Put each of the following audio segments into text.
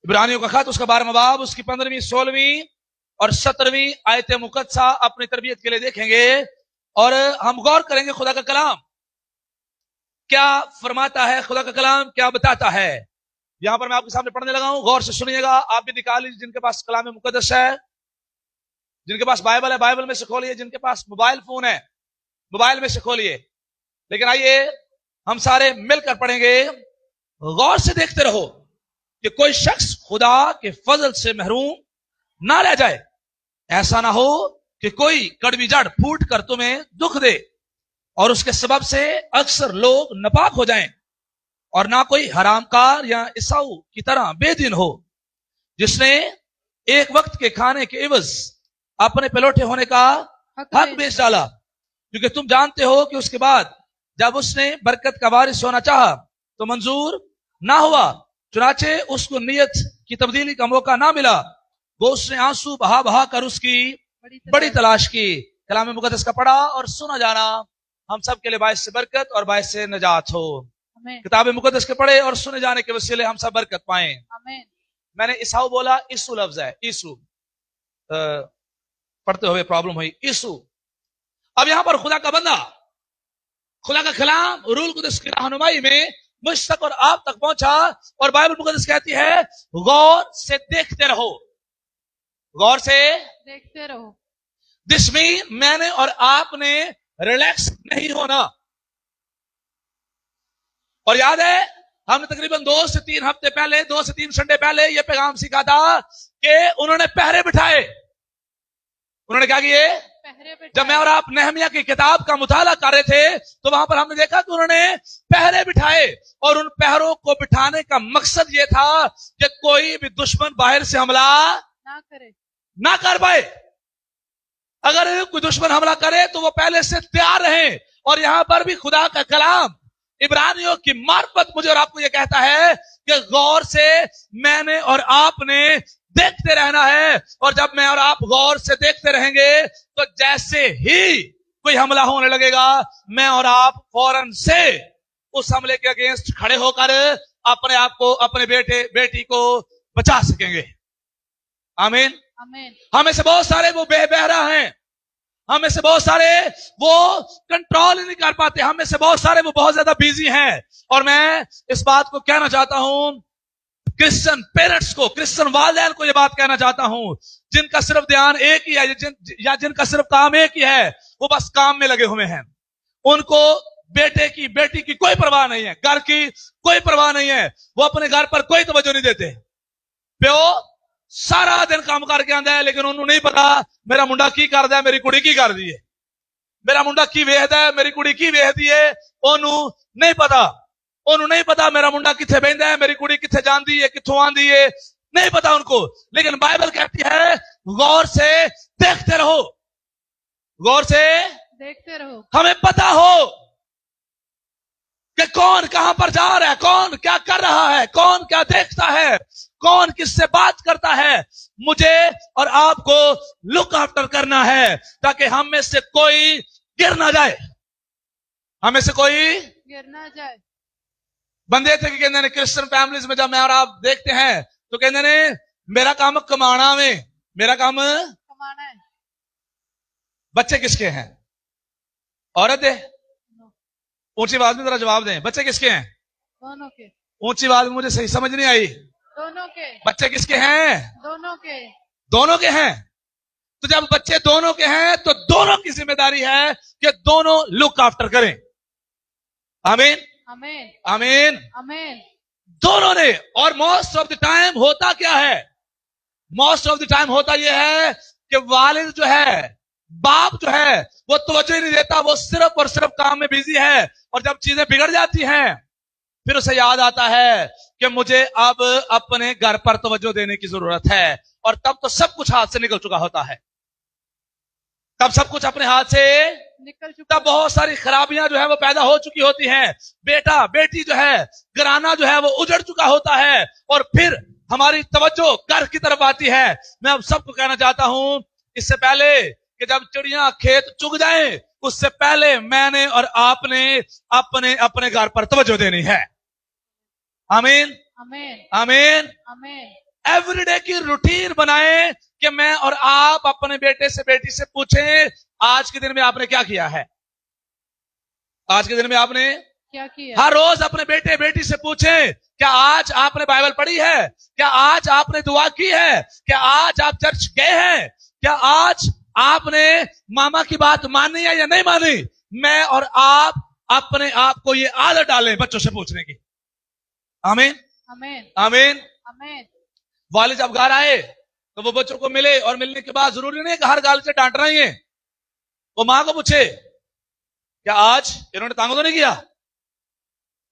इब्रानियों का खत उसका 12वां बाब उसकी 15वीं 16वीं और 17वीं आयत मुकद्दसा अपनी तरबियत के लिए देखेंगे और हम गौर करेंगे खुदा का कलाम क्या फरमाता है, खुदा का कलाम क्या बताता है। यहां पर मैं आपके सामने पढ़ने लगा हूं, गौर से सुनिएगा। आप भी निकाल लीजिए, जिनके पास कलाम मुकद्दस है, जिनके पास बाइबल है बाइबल में से खोलिए, जिनके पास मोबाइल फोन है मोबाइल में से खोलिए। लेकिन आइए हम सारे मिलकर पढ़ेंगे। गौर से देखते रहो कि कोई शख्स खुदा के फजल से महरूम ना रह जाए। ऐसा ना हो कि कोई कड़वी जड़ फूट कर तुम्हें दुख दे और उसके सबब से अक्सर लोग नापाक हो जाएं, और ना कोई हरामकार या ईसाऊ की तरह बेदीन हो जिसने एक वक्त के खाने के एवज अपने पलौठे होने का हक बेच डाला, क्योंकि तुम जानते हो कि उसके बाद जब उसने बरकत का वारिस होना चाहा तो मंजूर ना हुआ, चुनाचे उसको नियत की तब्दीली का मौका ना मिला। वो उसने आंसू बहा बहा कर उसकी बड़ी तलाश की। कलाम मुकद्दस का पढ़ा और सुना जाना हम सब के लिए बाइस से बरकत और बाइस से नजात हो। किताब मुकद्दस के पढ़े और सुने जाने के वसीले हम सब बरकत पाएं। मैंने ईसाऊ बोला, ईसु लफ्ज है, ईसु पढ़ते हुए प्रॉब्लम हुई, ईसु। अब यहां पर खुदा का बंदा, खुदा का कलाम रूल कुदस की रहनुमाई में मुझ तक और आप तक पहुंचा और बाइबल मुकद्दस कहती है गौर से देखते रहो, गौर से देखते रहो। जिसमें मैंने और आपने रिलैक्स नहीं होना। और याद है हमने तकरीबन 2 से 3 हफ्ते पहले, 2 से 3 संडे पहले यह पैगाम सीखा था कि उन्होंने पहरे बिठाए। उन्होंने क्या किए? जब मैं और आप नेहमिया की किताब का मुताला कर रहे थे तो वहां पर हमने देखा कि उन्होंने पहरे बिठाए, और उन पहरों को बिठाने का मकसद यह था कि कोई भी दुश्मन बाहर से हमला ना कर पाए। अगर कोई दुश्मन हमला करे तो वो पहले से तैयार रहे। और यहां पर भी खुदा का कलाम इब्रानियों की मार्फत मुझे और आपको यह कहता है कि गौर से मैंने और आपने देखते रहना है। और जब मैं और आप गौर से देखते रहेंगे तो जैसे ही कोई हमला होने लगेगा मैं और आप फौरन से उस हमले के अगेंस्ट खड़े होकर अपने आप को, अपने बेटे बेटी को बचा सकेंगे। आमीन। हमें से बहुत सारे वो बेबहरा हैं, हमें से बहुत सारे वो कंट्रोल नहीं कर पाते, हमें से बहुत सारे वो बहुत ज्यादा बिजी हैं। और मैं इस बात को कहना चाहता हूं क्रिश्चियन पेरेंट्स को, क्रिश्चियन वालिदैन को, ये बात कहना चाहता हूं जिनका सिर्फ ध्यान एक ही है या जिनका सिर्फ काम एक ही है, वो बस काम में लगे हुए हैं। उनको बेटे की बेटी की कोई परवाह नहीं है, घर की कोई परवाह नहीं है, वो अपने घर पर कोई तवज्जो नहीं देते। प्यो सारा दिन काम करके आंदा है लेकिन उन्होंने नहीं पता मेरा मुंडा की करदा है, मेरी कुड़ी की कर दी है, मेरा मुंडा की वेखदा है, मेरी कुड़ी की वेखदी है। ओनू नहीं पता, ओनू नहीं पता मेरा मुंडा किथे बहिंदा है, मेरी कुड़ी किथे जांदी है, किथों आंदी है, नहीं पता उनको। लेकिन बाइबल कहती है गौर से देखते रहो, गौर से देखते रहो। हमें पता हो कि कौन कहां पर जा रहा है, कौन क्या कर रहा है, कौन क्या देखता है, कौन किससे बात करता है। मुझे और आपको लुक आफ्टर करना है ताकि हम में से कोई गिर ना जाए, हमें से कोई गिर ना जाए। बंदे थे कि कहते हैं क्रिश्चियन फैमिलीज में जब मैं और आप देखते हैं तो कहते हैं मेरा काम कमाना में, मेरा काम कमाना है। बच्चे किसके हैं? औरत है? ऊंची आवाज में जरा जवाब दें, बच्चे किसके हैं? दोनों के। ऊंची आवाज में मुझे सही समझ नहीं आई। दोनों के। बच्चे किसके हैं? दोनों के। दोनों के हैं। तो जब बच्चे दोनों के हैं तो दोनों की जिम्मेदारी है कि दोनों लुक आफ्टर करें। आमीन आमीन आमीन आमीन। दोनों ने। और मोस्ट ऑफ द टाइम होता क्या है? मोस्ट ऑफ द टाइम होता यह है कि वालिद जो है, बाप जो है, वो तवज्जो ही नहीं देता, वो सिर्फ और सिर्फ काम में बिजी है। और जब चीजें बिगड़ जाती हैं फिर उसे याद आता है कि मुझे अब अपने घर पर तवज्जो देने की जरूरत है। और तब तो सब कुछ हाथ से निकल चुका होता है, तब सब कुछ अपने हाथ से निकल चुका, तब बहुत सारी खराबियां जो है वो पैदा हो चुकी होती हैं। बेटा बेटी जो है, घराना जो है वो उजड़ चुका होता है और फिर हमारी तवज्जो घर की तरफ आती है। मैं अब सबको कहना चाहता हूं इससे पहले कि जब चिड़ियां खेत चुग जाएं उससे पहले मैंने और आपने अपने अपने घर पर तवज्जो देनी है। आमीन आमीन आमीन। आमीन। एवरी डे की रूटीन बनाएं कि मैं और आप अपने बेटे से बेटी से पूछें आज के दिन में आपने क्या किया है, आज के दिन में आपने क्या किया? हर रोज अपने बेटे बेटी से पूछें क्या आज आपने बाइबल पढ़ी है, क्या आज आपने दुआ की है, क्या आज आप चर्च गए हैं, क्या आज आपने मामा की बात मानी है या नहीं मानी। मैं और आप अपने आप को ये आदत डालें बच्चों से पूछने की। आमीन आमीन आमीन। आमीन। वालिद जब घर आए तो वो बच्चों को मिले और मिलने के बाद जरूरी नहीं कि हर गाल से डांट रही है, वो मां को पूछे क्या आज इन्होंने तंग तो नहीं किया,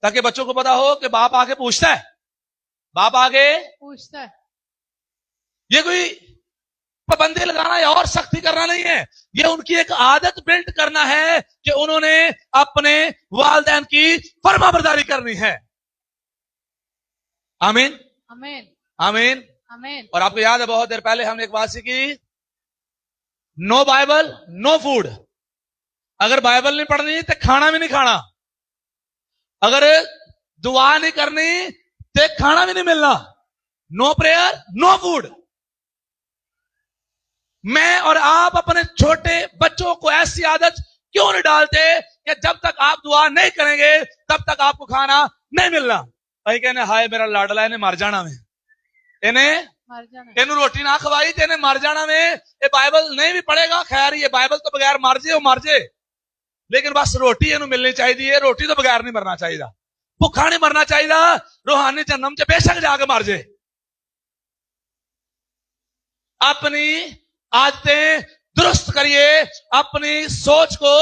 ताकि बच्चों को पता हो कि बाप आके पूछता है, बाप आगे पूछता है। ये कोई पाबंदी लगाना या और सख्ती करना नहीं है, ये उनकी एक आदत बिल्ड करना है कि उन्होंने अपने वालिदैन की फरमाबरदारी करनी है। आमीन आमीन आमीन। आमीन। और आपको याद है बहुत देर पहले हमने एक बात सीखी, नो बाइबल नो फूड। अगर बाइबल नहीं पढ़नी तो खाना भी नहीं खाना, अगर दुआ नहीं करनी तो खाना भी नहीं मिलना। No prayer no food. मैं और आप अपने छोटे बच्चों को ऐसी आदत क्यों नहीं डालते कि जब तक आप दुआ नहीं करेंगे तब तक आपको खाना नहीं मिलना। भाई कहने हाय मेरा लाडला इन्हें मर जाना में, इन्हें मर जाना। इन्हें रोटी ना खवाई तो इन्हें मर जाना में। ये बाइबल नहीं भी पढ़ेगा खैर, ये बाइबल तो बगैर मर जाए वो मर जाए, लेकिन बस रोटी इन्हें मिलनी चाहिए। रोटी तो बगैर नहीं मरना चाहिए, भुखा नहीं मरना चाहिए, रूहानी जन्म च बेशक जाके मर जाए। अपनी आदतें दुरुस्त करिए, अपनी सोच को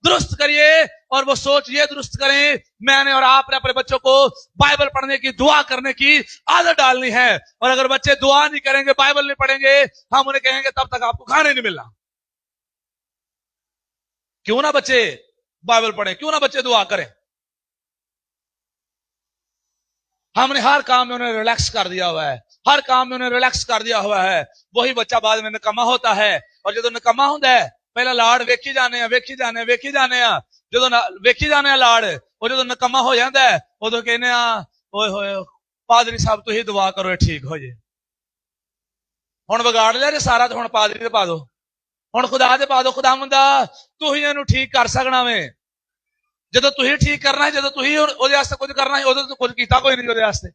दुरुस्त करिए, और वो सोच ये दुरुस्त करें मैंने और आपने अपने बच्चों को बाइबल पढ़ने की दुआ करने की आदत डालनी है। और अगर बच्चे दुआ नहीं करेंगे बाइबल नहीं पढ़ेंगे हम उन्हें कहेंगे तब तक आपको खाने नहीं मिलना। क्यों ना बच्चे बाइबल पढ़ें, क्यों ना बच्चे दुआ करें। हमने हर काम में उन्हें रिलैक्स कर दिया हुआ है, हर काम में उन्हें रिलैक्स कर दिया हुआ है। वही बच्चा बाद में निकम्मा होता है, और जो निकम्मा होता है पहला लाड़ वेखी जाने वेखी जाने वेखी जाने, जो वेखी जाने लाड़, और जो निकम्मा हो जाता है उदो कहने ओए होए पादरी साहब तुम ही दुआ करो ठीक हो जाए। हुण बिगाड़ लिया सारा, तो हुण पादरी ते पा दो, हुण खुदा ते पा दो, खुदा मुंदा तू ही इहनूं ठीक कर सकना वे। ਜਦੋਂ ਤੁਸੀਂ ठीक करना है, ਜਦੋਂ ਤੁਸੀਂ ਉਹਦੇ ਵਾਸਤੇ ਕੁਝ ਕਰਨਾ ਹੈ ਉਦੋਂ तो कुछ ਕੀਤਾ ਕੋਈ नहीं ਉਹਦੇ ਵਾਸਤੇ।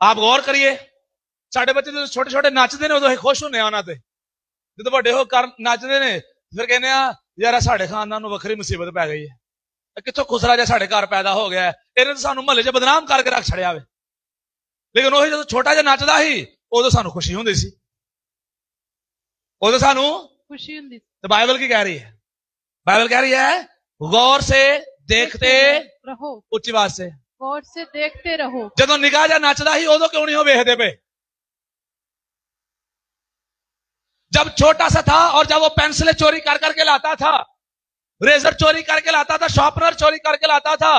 ਆਪ ਗੌਰ ਕਰੀਏ, ਸਾਡੇ ਬੱਚੇ ਜਦੋਂ ਛੋਟੇ ਛੋਟੇ ਨੱਚਦੇ ਨੇ ਉਦੋਂ ਅਸੀਂ ਖੁਸ਼ ਹੁੰਦੇ ਆ ਉਹਨਾਂ ਤੇ, ਜਦੋਂ ਵੱਡੇ ਹੋ ਕਰ ਨੱਚਦੇ ਨੇ ਫਿਰ ਕਹਿੰਦੇ ਆ ਯਾਰ ਸਾਡੇ ਖਾਨਦਾਨ ਨੂੰ ਵੱਖਰੀ ਮੁਸੀਬਤ ਪੈ ਗਈ ਹੈ, ਕਿੱਥੋਂ ਖੁਸਰਾ ਜਿਹਾ ਸਾਡੇ ਘਰ ਪੈਦਾ ਹੋ ਗਿਆ, ਇਹਨੇ ਤਾਂ ਸਾਨੂੰ ਮਹੱਲੇ 'ਚ ਬਦਨਾਮ ਕਰਕੇ ਰੱਖ ਛੜਿਆ ਵੇ। ਲੇਕਿਨ ਉਹੀ ਜਦੋਂ ਛੋਟਾ ਜਿਹਾ ਨੱਚਦਾ ਸੀ ਉਦੋਂ ਸਾਨੂੰ ਖੁਸ਼ੀ ਹੁੰਦੀ ਸੀ, ਉਦੋਂ ਸਾਨੂੰ खुशी हुंदी। तो बाइबल की कह रही है, बाइबल कह रही है गौर से देखते रहो, उच्ची बात से गौर से देखते रहो। ਜਦੋਂ ਨਿਗਾਹ ਜਾਂ ਨੱਚਦਾ ਸੀ ਉਦੋਂ क्यों नहीं हो ਵੇਖਦੇ पे। जब छोटा सा था और जब वो पेंसिलें चोरी कर करके लाता था, रेजर चोरी करके लाता था, शार्पनर चोरी करके लाता था,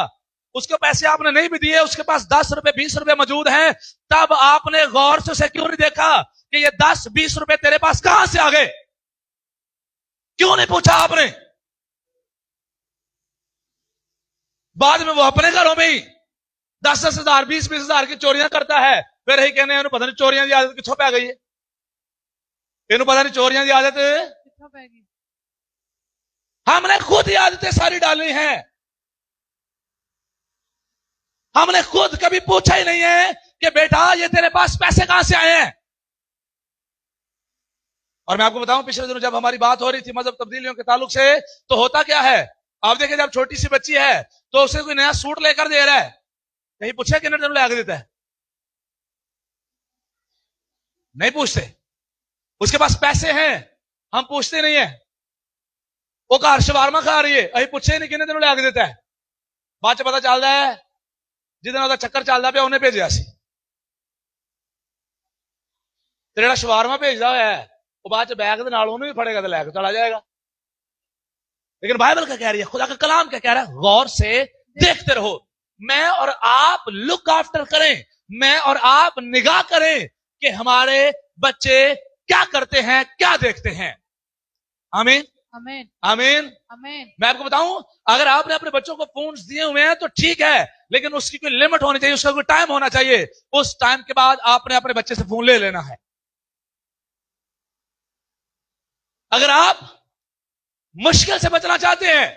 उसके पैसे आपने नहीं भी दिए, उसके पास 10 रुपए 20 रुपए मौजूद हैं, तब आपने गौर से उसे क्यों नहीं देखा कि ये 10-20 रुपए तेरे पास कहां से आ गए, क्यों नहीं पूछा आपने। बाद में वो अपने घरों में ही 10-10 हजार 20-20 हजार की चोरियां करता है, फिर यही कहने हैं पता नहीं चोरियां की आदत किथों पै गई है, इन्हों पता नहीं चोरियां की आदत किथों पै गई। हमने खुद ही आदतें सारी डाली हैं, हमने खुद कभी पूछा ही नहीं है कि बेटा ये तेरे पास पैसे कहां से आए हैं। और मैं आपको बताऊं पिछले दिनों जब हमारी बात हो रही थी मजहब तब्दीलियों के ताल्लुक से, तो होता क्या है आप देखिए, जब छोटी सी बच्ची है तो उसे कोई नया सूट लेकर दे रहा है, कहीं पूछे कितने दिन लगा देता है, नहीं पूछते। उसके पास पैसे हैं हम पूछते नहीं है, वो घर शवारमा खा रही है अभी पूछे नहीं कितने दिन लगा देता है, बाद च पता चलता है जिस दिन चक्कर चलता पे उन्हें भेजा सी, जेड़ा शवारमा भेजदा होया है वो बाद च बैग दे नाल उन्हें भी फड़ेगा तो लैके चला जाएगा। लेकिन बाइबल क्या कह रही है, खुदा का कलाम क्या कह रहा है, गौर से देखते रहो। मैं और आप लुक आफ्टर करें, मैं और आप निगाह करें कि हमारे बच्चे क्या करते हैं क्या देखते हैं। आमीन आमीन आमीन। आमीन मैं आपको बताऊं, अगर आपने अपने बच्चों को फोन दिए हुए हैं तो ठीक है, लेकिन उसकी कोई लिमिट होनी चाहिए, उसका कोई टाइम होना चाहिए। उस टाइम के बाद आपने अपने बच्चे से फोन ले लेना है। अगर आप मुश्किल से बचना चाहते हैं,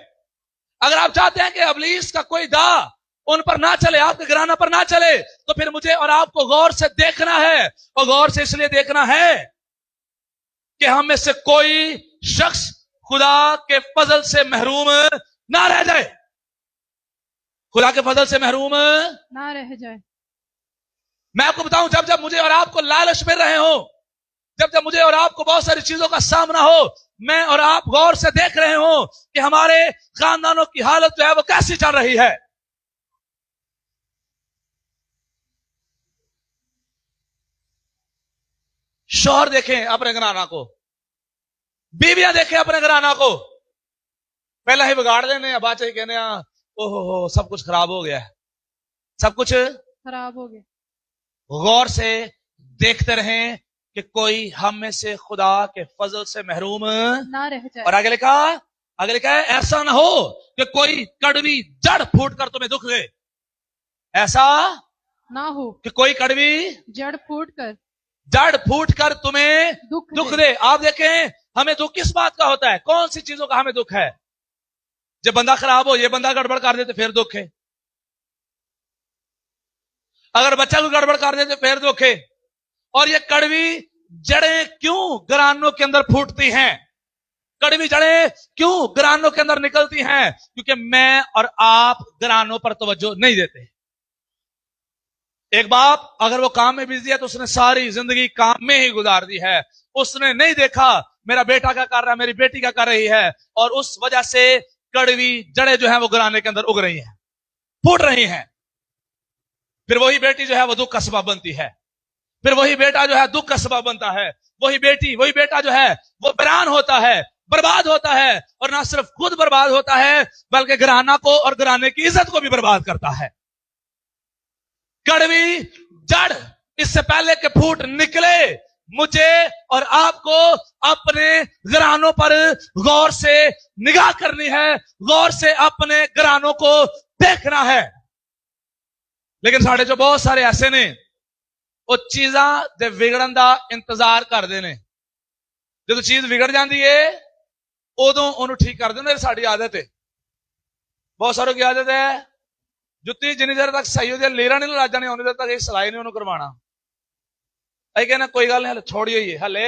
अगर आप चाहते हैं कि इब्लीस का कोई दा उन पर ना चले, आपके घराना पर ना चले, तो फिर मुझे और आपको गौर से देखना है। और गौर से इसलिए देखना है कि हम में से कोई शख्स खुदा के फजल से महरूम ना रह जाए, खुदा के फजल से महरूम। ना रह जाए। मैं आपको बताऊं, जब जब मुझे और आपको लालच मिल रहे हो, जब जब मुझे और आपको बहुत सारी चीजों का सामना हो, मैं और आप गौर से देख रहे हो कि हमारे खानदानों की हालत जो है वो कैसी चल रही है। शौहर देखें अपने घराना को, बीवियां देखें अपने घराना को, पहला ही बिगाड़ देने, अब बात कहने ओहो सब कुछ खराब हो गया है, सब कुछ खराब हो गया। गौर से देखते रहें कि कोई हम में से खुदा के फजल से महरूम ना रह जाए। और आगे लिखा है ऐसा ना हो कि कोई कड़वी जड़ फूट कर तुम्हें दुख दे। ऐसा ना हो कि कोई कड़वी जड़ फूट कर तुम्हें दुख दे। आप देखें, हमें दुख किस बात का होता है? कौन सी चीजों का हमें दुख है? जब बंदा खराब हो, ये बंदा गड़बड़ कर दे तो फिर दुख है। अगर बच्चा को गड़बड़ कर दे तो फिर दुख है। और ये कड़वी जड़ें क्यों घरानों के अंदर फूटती हैं? कड़वी जड़ें क्यों घरानों के अंदर निकलती हैं? क्योंकि मैं और आप घरानों पर तवज्जो नहीं देते। एक बाप अगर वो काम में बिजी है तो उसने सारी जिंदगी काम में ही गुजार दी है। उसने नहीं देखा मेरा बेटा क्या कर रहा है, मेरी बेटी क्या कर रही है, और उस वजह से कड़वी जड़ें जो है वो घराने के अंदर उग रही हैं, फूट रही हैं। फिर वही बेटी जो है वो दुख का सबब बनती है, फिर वही बेटा जो है दुख का सबब बनता है, वही बेटा जो है वो वीरान होता है, बर्बाद होता है, और ना सिर्फ खुद बर्बाद होता है बल्कि घराना को और घराने की इज्जत को भी बर्बाद करता है। कड़वी जड़ इससे पहले कि फूट निकले, मुझे और आपको अपने घरानों पर गौर से निगाह करनी है, गौर से अपने घरानों को देखना है। लेकिन साढ़े जो बहुत सारे ऐसे ने वो चीजा दे विगड़न का इंतजार करते हैं। जो चीज विगड़ जाती है उदों उन्होंने ठीक कर देंगे। साड़ी आदत है, बहुत सारों की आदत है, जुत्ती जिन्नी देर तक सही हो जाए, लेरा नहीं लग जानी, उन्नी देर तक सिलाई नहीं उन्होंने करवाना। अभी कहना कोई गल नहीं, हले थोड़ी हुई है, हले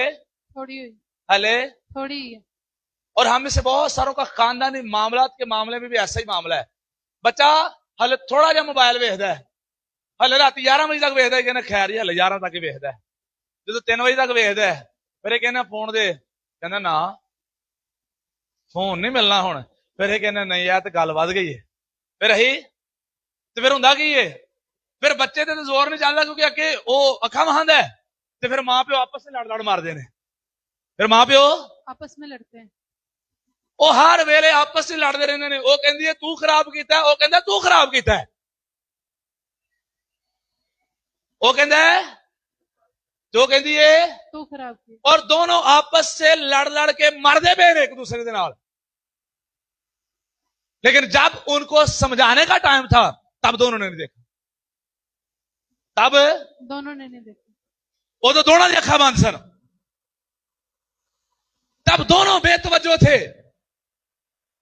थोड़ी है। और हम में से बहुत सारों का खानदानी मामलात के मामले में भी ऐसा ही मामला है। बच्चा हले थोड़ा जा मोबाइल वेखदा है, हले रात 11 बजे तक वेखदा है, कहना खैर ही हले 11 तक ही वेखदा है। जो 3 बजे तक वेखदा है फिर ये कहना फोन दे, कहना ना फोन नहीं मिलना हुण, फिर ये कहना नहीं यार तो गल वध गई है। फिर अही तो फिर हुंदा की है, फिर बच्चे ते जोर नहीं चलदा क्योंकि अगे वो अखा वहांदा है, तो फिर मां प्यो आपस में लड़ मारदे ने। फिर मां प्यो आपस में लड़ते हैं, वो हर वेले आपस में लड़ते रहंदे ने। वो कहंदी है तू खराब कीता है, वो कहंदा तू खराब कीता है, वो कहंदा है जो कहंदी है तू खराब की। और दोनों आपस से लड़ के मरदे पे एक दूसरे के नाल। लेकिन जब उनको समझाने का टाइम था तब दोनों ने नहीं देखा, तब दोनों ने नहीं देखा। वो तो दोनों देखा बंद सन, तब दोनों बेतवज्जो थे,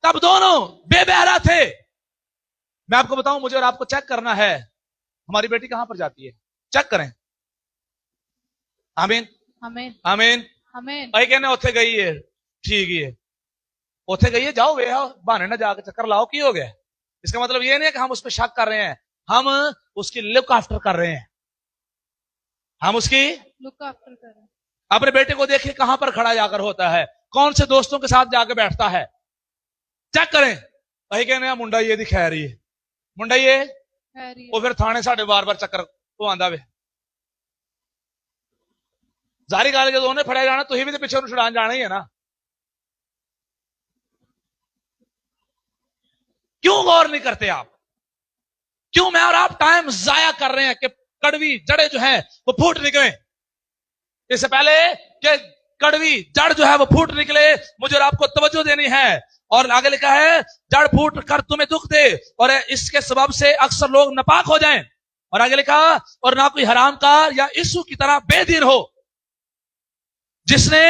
तब दोनों बेबहरा थे। मैं आपको बताऊं, मुझे और आपको चेक करना है हमारी बेटी कहां पर जाती है, चेक करें। आमीन आमीन आमीन आमीन। भाई कहने उत्थे गई है, ठीक ही है, उत्थे गई है, जाओ वे बहाने ना जाकर चक्कर लाओ, की हो गया। इसका मतलब ये नहीं है कि हम उस पर शक कर रहे हैं, हम उसकी लुक आफ्टर कर रहे हैं, हम उसकी लुक आफ्टर कर रहे हैं। अपने बेटे को देखिए कहां पर खड़ा जाकर होता है, कौन से दोस्तों के साथ जाकर बैठता है, चेक करें। भाई कहने मुंडा ये दिखा रही है, मुंडा ये वो फिर थाने साढ़े बार बार चक्कर वो आंदा वे। जारी गल जो उन्हें फड़िया जाना, तुम भी तो पिछे छुड़ान जाना ही है ना। क्यों गौर नहीं करते आप? क्यों मैं और आप टाइम जाया कर रहे हैं कि कड़वी जड़ें जो हैं वो फूट निकले, इससे पहले कि कड़वी जड़ जो है वो फूट निकले, मुझे और आपको तवज्जो देनी है। और आगे लिखा है जड़ फूट कर तुम्हें दुख दे और इसके सबब से अक्सर लोग नापाक हो जाएं। और आगे लिखा और ना कोई हरामकार या यीशु की तरह बेदीन हो जिसने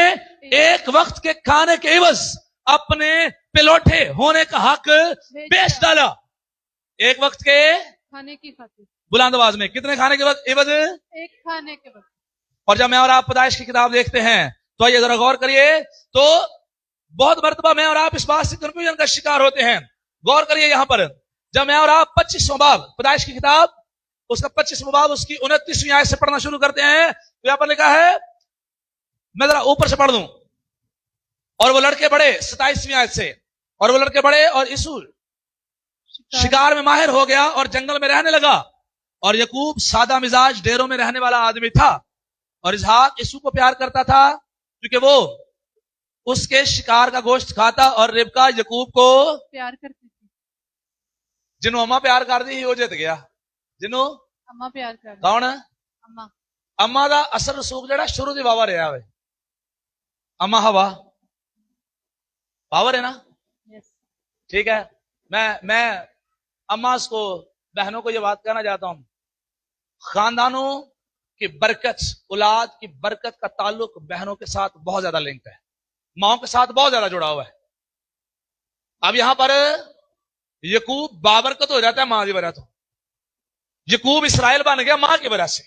एक वक्त के खाने के एवज अपने पिलौठे होने का हक बेच डाला। एक वक्त के खाने की खातिर, बुलंद आवाज में, कितने खाने के एवज? एक खाने के वक्त। और जब मैं और आप पैदाइश की किताब देखते हैं तो आइए जरा गौर करिए, तो बहुत मर्तबा मैं और आप इस बात से कंफ्यूजन का शिकार होते हैं। गौर करिए यहां पर, जब मैं और आप 25वां बाब पैदाइश की किताब उसका 25वां बाब उसकी 29वीं आयत से पढ़ना शुरू करते हैं तो यहां पर लिखा है, मैं जरा ऊपर से पढ़ दूं, और वो लड़के बड़े 27वीं आयत से, और वो लड़के बड़े और यीशु शिकार में माहिर हो गया और जंगल में रहने लगा। और यकूब सादा मिजाज डेरों में रहने वाला आदमी था और इसहाक यीशु को प्यार करता था क्योंकि वो उसके शिकार का गोश्त खाता और रिबका यकूब को प्यार करती थी। जिन्हों अम्मा प्यार कर दी वो जित गया। जिन्हों अम्मा प्यार कर कौन? अम्मा। अम्मा का असर रसूख जड़ा शुरू की वावा रहा है। अम्मा हवा पावर है ना? यस। ठीक है, मैं अम्मा को बहनों को ये बात कहना चाहता हूं, खानदानों की बरकत, औलाद की बरकत का ताल्लुक बहनों के साथ बहुत ज्यादा लिंक है, माओं के साथ बहुत ज्यादा जुड़ा हुआ है। अब यहां पर यकूब बाबरकत हो जाता है मां की वजह, तो यकूब इसराइल बन गया मां की वजह से।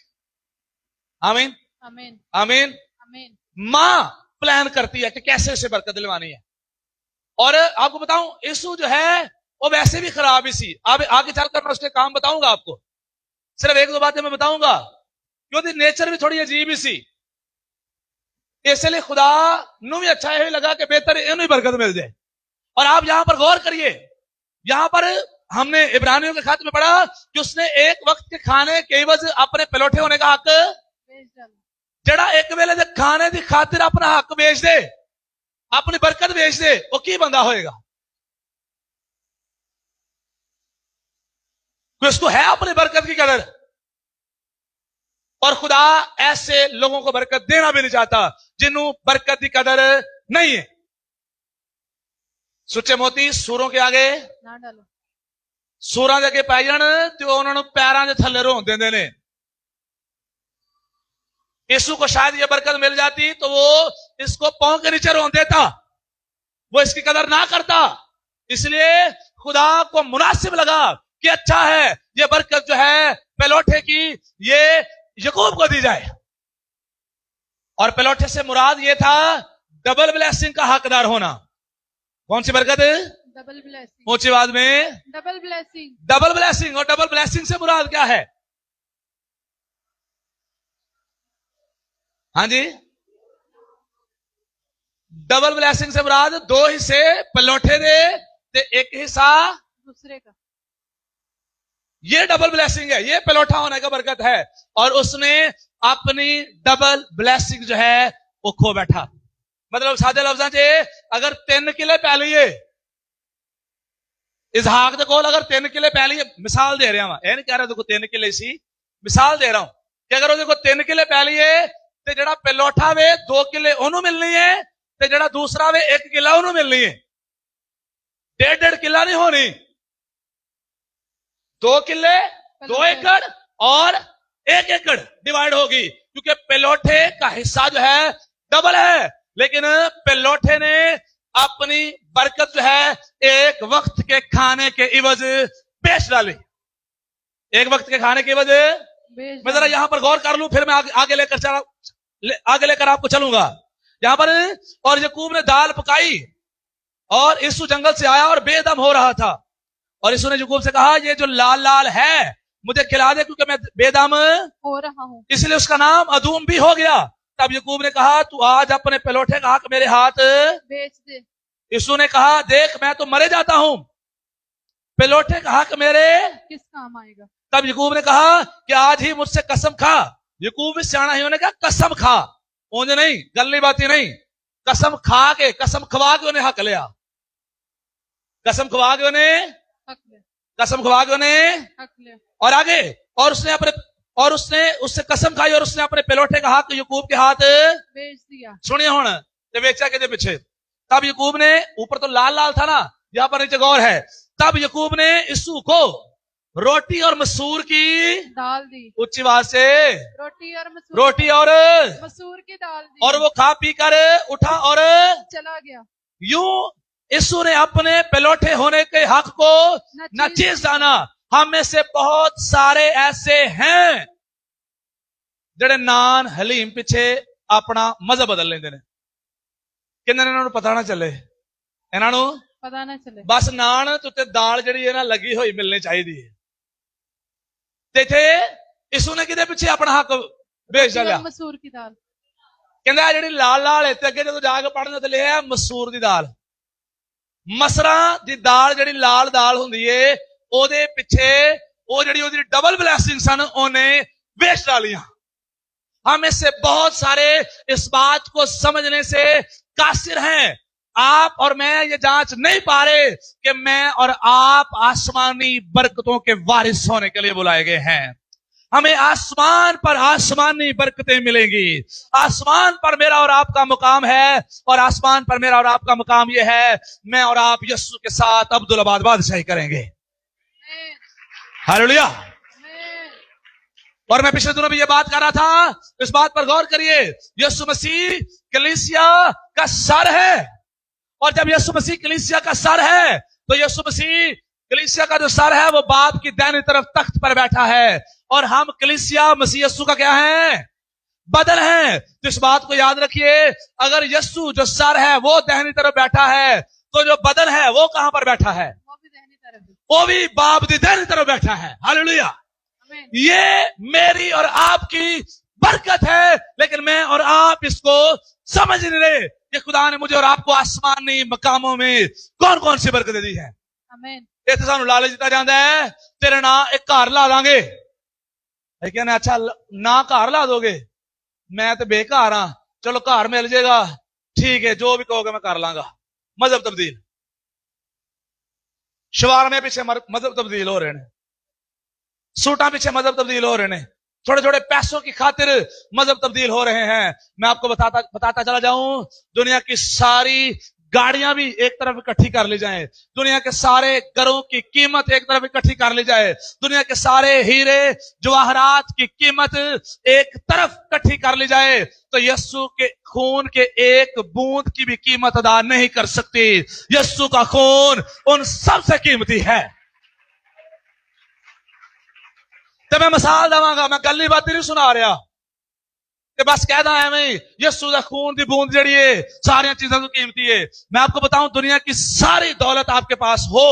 आमीन आमीन आमीन आमीन। मां प्लान करती है कि कैसे उसे बरकत दिलवानी है। और आपको बताऊं, यीशु जो है वो वैसे भी खराब ही सी। अब आगे चलकर मैं उसके काम बताऊंगा आपको, सिर्फ एक दो बातें मैं बताऊंगा क्योंकि नेचर भी थोड़ी अजीब ही सी। इसलिए खुदा नू भी अच्छा यही लगा कि बेहतर इन्हें बरकत मिल जाए। और आप यहां पर गौर करिए, यहां पर हमने इब्रानियों के खाते में पढ़ा कि उसने एक वक्त के खाने के एवज अपने पिलौठे होने का हक बेच डाला। जड़ा एक वेले दे खाने की खातिर अपना हक बेच दे, अपनी बरकत बेच दे, वो की बंदा होएगा? कोई उसको है अपनी बरकत की कदर? और खुदा ऐसे लोगों को बरकत देना भी नहीं चाहता जिन्हों बरकत की कदर नहीं है। सुच्चे मोती सूरों के आगे ना डालो। सूरां दे अगे पै जाण ते उन्होंने पैरां दे थल्ले रोन देंदे ने। यीशु को शायद ये बरकत मिल जाती तो वो इसको पांव के नीचे रोन देता, वो इसकी कदर ना करता। इसलिए खुदा को मुनासिब लगा कि अच्छा है ये बरकत जो है पिलौठे की ये यकूब को दी जाए। और पिलौठे से मुराद ये था डबल ब्लेसिंग का हकदार होना। कौन सी बरकत? Double blessing. ऊंची आवाज में, डबल ब्लेसिंग। Double blessing. और डबल ब्लेसिंग से मुराद क्या है? हाँ जी, डबल ब्लेसिंग से मुराद दो हिस्से पिलौठे दे ते एक हिस्सा दूसरे का। ये डबल ब्लेसिंग है, ये पिलौठा होने का बरकत है। और उसने अपनी डबल ब्लेसिंग जो है वो खो बैठा। मतलब सादे लफ्जां च अगर 3 किले पै लईए, इसहाक दे कोल अगर 3 किले पै लईए, मिसाल दे रहा हां, नहीं कह रहा देखो 3 किले सी, मिसाल दे रहा हूं कि अगर वो देखो 3 किले पै लईए ते जड़ा पिलौठा वे 2 किले ओनू मिलनी है ते जड़ा दूसरा वे 1 किला ओनू मिलनी है। 1.5 किला नहीं होनी, 2 किले 2 एकड़ और 1 एकड़ डिवाइड होगी, क्योंकि पिलौठे का हिस्सा जो है डबल है। लेकिन पिलौठे ने अपनी बरकत जो है एक वक्त के खाने के इवज बेच डाली। एक वक्त के खाने के इवज मैं जरा यहां पर गौर कर लूं, फिर मैं आगे लेकर आपको चलूंगा यहां पर। और यकूब ने दाल पकाई और यीशु जंगल से आया और बेदम हो रहा था। और यीशु ने यकूब से कहा ये जो लाल लाल है मुझे खिला दे क्योंकि मैं बेदम हो रहा हूं। इसलिए उसका नाम अदूम भी हो गया। तब यकूब ने कहा तू आज अपने पिलौठे का हक मेरे हाथ बेच दे। यीशु ने कहा देख मैं तो मरे जाता हूं, पिलौठे का हक मेरे किस काम आएगा? तब यकूब ने कहा कि आज ही मुझसे कसम खा। यकूब भी सियाना ही, उन्होंने कहा कसम खा, ऊंज नहीं, गल्ली बाती नहीं, कसम खा के, कसम खवा के उन्हें हक लिया। कसम खवा के उन्हें हक ले। कसम खवा के उन्हें हक ले। और आगे, और उसने अपने और उसने उससे कसम खाई और उसने अपने पिलोठे का हक याकूब के हाथ बेच दिया। सुनिए हुण ते वेचा के पिछे। तब याकूब ने, ऊपर तो लाल लाल था ना, यहां पर नीचे गौर है, तब याकूब ने यीशु को रोटी और मसूर की दाल दी। उच्च आवाज से रोटी और मसूर की दाल दी। और वो खा पी कर उठा और चला गया। यूं यीशु ने अपने पिलोठे होने के हक को न चीज जाना। हम में से बहुत सारे ऐसे हैं ਜਿਹੜੇ ਨਾਨ ਹਲੀਮ ਪਿੱਛੇ ਆਪਣਾ ਮਜ਼ਹਬ ਬਦਲ ਲੈਂਦੇ ਨੇ। ਕਿੰਨੇ ਇਹਨਾਂ ਨੂੰ ਪਤਾ ਨਾ ਚੱਲੇ, ਇਹਨਾਂ ਨੂੰ पता ना चले। ਬਸ ਨਾਨ ਤੇ ਉੱਤੇ ਦਾਲ ਜਿਹੜੀ ਹੈ ਨਾ ਲੱਗੀ ਹੋਈ ਮਿਲਣੀ ਚਾਹੀਦੀ ਹੈ। ਤੇ ਇੱਥੇ ਯਿਸੂ ਨੇ ਕਿਹਦੇ ਪਿੱਛੇ ਆਪਣਾ ਹੱਕ ਵੇਚ ਲਿਆ? ਮਸੂਰ ਦੀ ਦਾਲ। ਕਹਿੰਦਾ ਜਿਹੜੀ ਲਾਲ ਲਾਲ ਹੈ ਤੇ ਅੱਗੇ ਜਦੋਂ ਜਾ ਕੇ ਪੜ੍ਹਨ ਤੇ ਲਿਖਿਆ ਮਸੂਰ ਦੀ ਦਾਲ। ਮਸਰਾਂ ਦੀ ਦਾਲ ਜਿਹੜੀ ਲਾਲ ਦਾਲ ਹੁੰਦੀ ਏ ਉਹਦੇ ਪਿੱਛੇ ਉਹ ਜਿਹੜੀ ਉਹਦੀ ਡਬਲ ਬਲੈਸਿੰਗ ਸਨ ਉਹਨੇ ਵੇਚ डालियां। हम इससे बहुत सारे इस बात को समझने से कासिर हैं। आप और मैं ये जांच नहीं पा रहे कि मैं और आप आसमानी बरकतों के वारिस होने के लिए बुलाए गए हैं। हमें आसमान पर आसमानी बरकतें मिलेंगी। आसमान पर मेरा और आपका मुकाम है और आसमान पर मेरा और आपका मुकाम यह है, मैं और आप यीशु के साथ अब्दुल आबाद बादशाही करेंगे। हालेलुया। और मैं पिछले दिनों भी ये बात कर रहा था, इस बात पर गौर करिए, यीशु मसीह कलीसिया का सर है। और जब यीशु मसीह कलीसिया का सर है तो यीशु मसीह कलीसिया का जो सर है वो बाप की दाहिनी तरफ तख्त पर बैठा है और हम कलीसिया मसीह यीशु का क्या है? बदन है। तो इस बात को याद रखिए, अगर यीशु जो सर है वो दाहिनी तरफ बैठा है तो जो बदन है वो कहां पर बैठा है? वो भी दाहिनी तरफ। वो भी बाप की दाहिनी तरफ बैठा है। हालेलुया। ये मेरी और आपकी बरकत है, लेकिन मैं और आप इसको समझ नहीं रहे कि खुदा ने मुझे और आपको आसमानी मकामों में कौन कौन सी बरकतें दी हैं। आमीन। इत्थे सानू लालच दिता जाता है, तेरे ना एक घर ला दांगे। कहने अच्छा ना घर ला दोगे, मैं तो बेघर हां, चलो घर मिल जाएगा, ठीक है जो भी कहोगे मैं कर लांगा। मजहब तब्दील, शवारमे पीछे मजहब तब्दील हो रहे हैं, सूटा पीछे मजहब तब्दील हो रहे हैं, थोड़े थोड़े पैसों की खातिर मजहब तब्दील हो रहे हैं। मैं आपको बताता चला जाऊं, दुनिया की सारी गाड़ियां भी एक तरफ इकट्ठी कर ली जाए, दुनिया के सारे घरों की कीमत एक तरफ इकट्ठी कर ली जाए, दुनिया के सारे हीरे जवाहरात की कीमत एक तरफ इकट्ठी कर ली जाए, तो यीशु के खून के एक बूंद की भी कीमत अदा नहीं कर सकती। यीशु का खून उन सबसे कीमती है। तो मैं मिसाल देवांगा, मैं गल्ली बात नहीं सुना रहा कि बस कहदा एवं यीशु दा खून दी बूंद जड़ी है सारी चीजों की कीमती है। मैं आपको बताऊं, दुनिया की सारी दौलत आपके पास हो